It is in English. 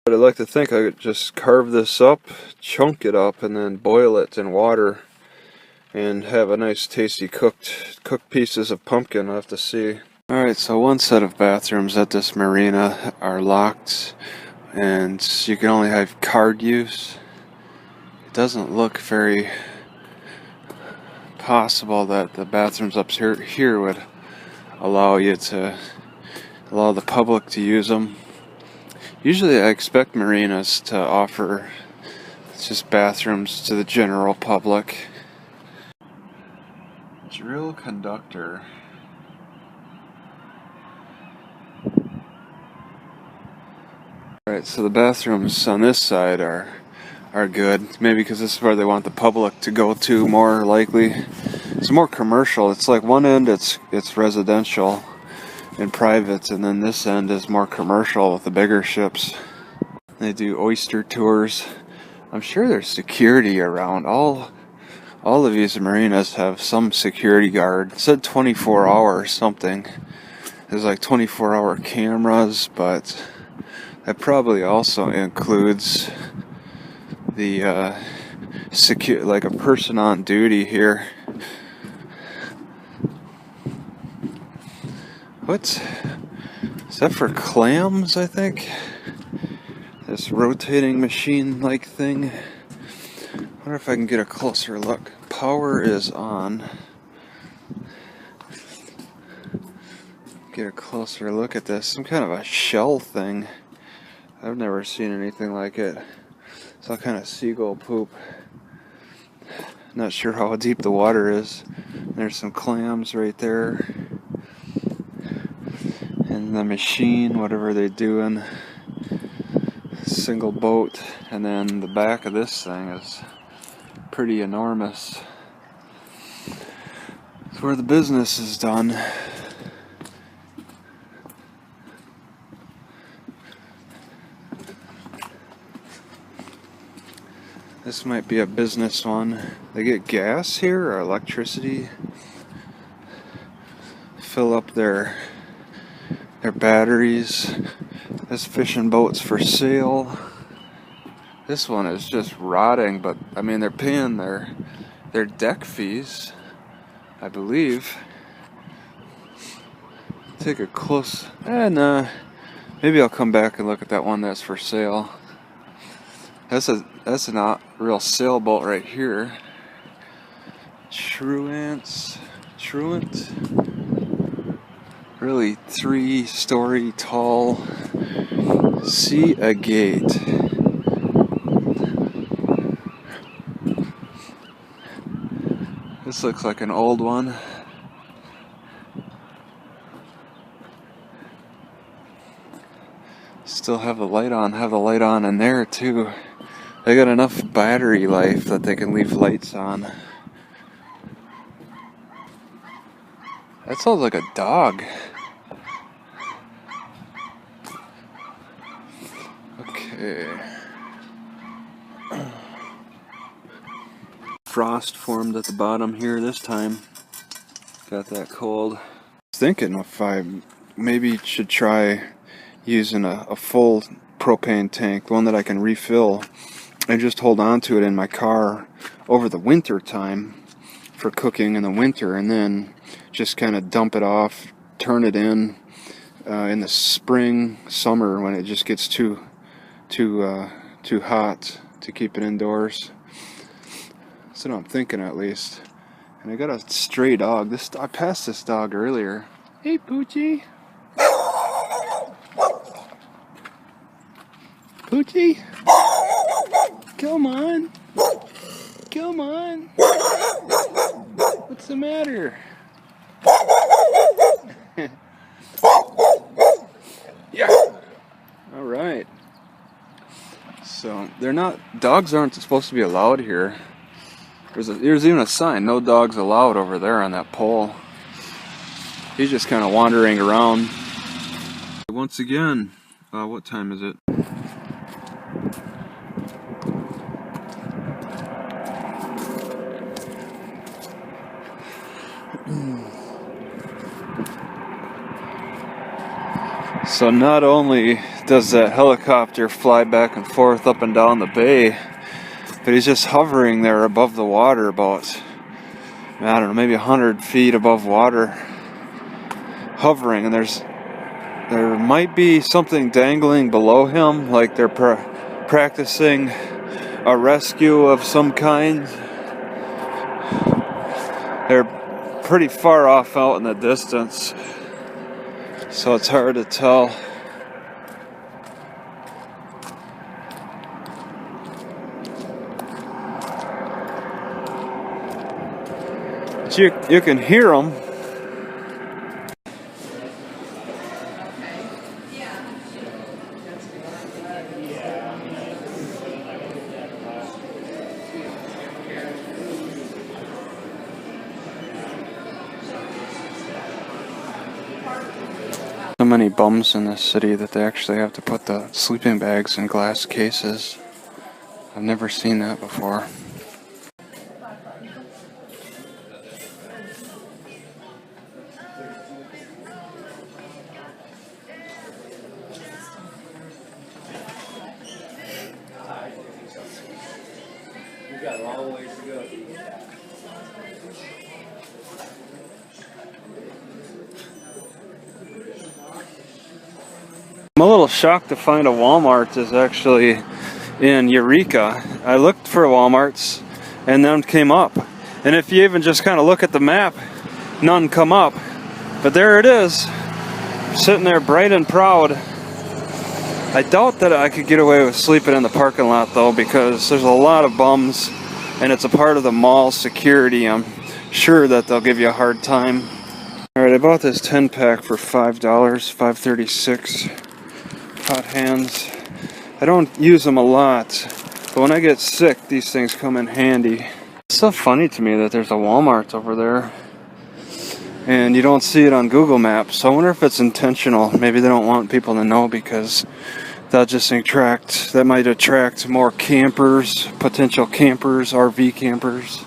But I'd like to think I could just carve this up, chunk it up, and then boil it in water and have a nice tasty cooked pieces of pumpkin. I'll have to see. Alright, so one set of bathrooms at this marina are locked and you can only have card use. It doesn't look very possible that the bathrooms up here would allow the public to use them. Usually I expect marinas to offer just bathrooms to the general public. Drill Conductor. Alright, so the bathrooms on this side are good. Maybe because this is where they want the public to go to more likely. It's more commercial. It's like one end it's residential and private, and then this end is more commercial with the bigger ships. They do oyster tours. I'm sure there's security around. All of these marinas have some security guard. It said 24 hours something. There's like 24-hour cameras, but that probably also includes the like a person on duty here. What? Is that for clams, I think? This rotating machine-like thing. I wonder if I can get a closer look. Power is on. Get a closer look at this. Some kind of a shell thing. I've never seen anything like it. It's all kind of seagull poop. Not sure how deep the water is. There's some clams right there. And the machine, whatever they're doing. Single boat. And then the back of this thing is pretty enormous. It's where the business is done. This might be a business one. They get gas here or electricity. Fill up their batteries. This fishing boat's for sale. This one is just rotting, but I mean they're paying their deck fees, I believe. Take a close maybe I'll come back and look at that one that's for sale. That's a not real sailboat right here. Truant. Really 3-story tall. See a gate. This looks like an old one. Still have the light on in there too. They got enough battery life that they can leave lights on. That sounds like a dog. Okay. Frost formed at the bottom here this time. Got that cold. I was thinking if I maybe should try using a full propane tank, one that I can refill, and just hold on to it in my car over the winter time for cooking in the winter, and then just kind of dump it off, turn it in the spring, summer when it just gets too hot to keep it indoors. That's what I'm thinking at least. And I got a stray dog. I passed this dog earlier. Hey, Poochie. Poochie. Come on. Come on. What's the matter? Yeah. All right. So dogs aren't supposed to be allowed here. There's even a sign, no dogs allowed, over there on that pole. He's just kind of wandering around. Once again, what time is it? So not only does that helicopter fly back and forth up and down the bay. But he's just hovering there above the water, about, I don't know, maybe 100 feet above water, hovering, and there might be something dangling below him, like they're practicing a rescue of some kind. They're pretty far off out in the distance, so it's hard to tell. But you can hear them. So many bums in this city that they actually have to put the sleeping bags in glass cases. I've never seen that before. We got a long ways to go. I'm a little shocked to find a Walmart is actually in Eureka. I looked for Walmarts and none came up. And if you even just kind of look at the map, none come up. But there it is, sitting there bright and proud. I doubt that I could get away with sleeping in the parking lot though, because there's a lot of bums and it's a part of the mall security. I'm sure that they'll give you a hard time. Alright, I bought this 10-pack for $5, $5.36. Hot hands. I don't use them a lot, but when I get sick, these things come in handy. It's so funny to me that there's a Walmart over there and you don't see it on Google Maps. So I wonder if it's intentional. Maybe they don't want people to know because that might attract more campers, potential campers, RV campers.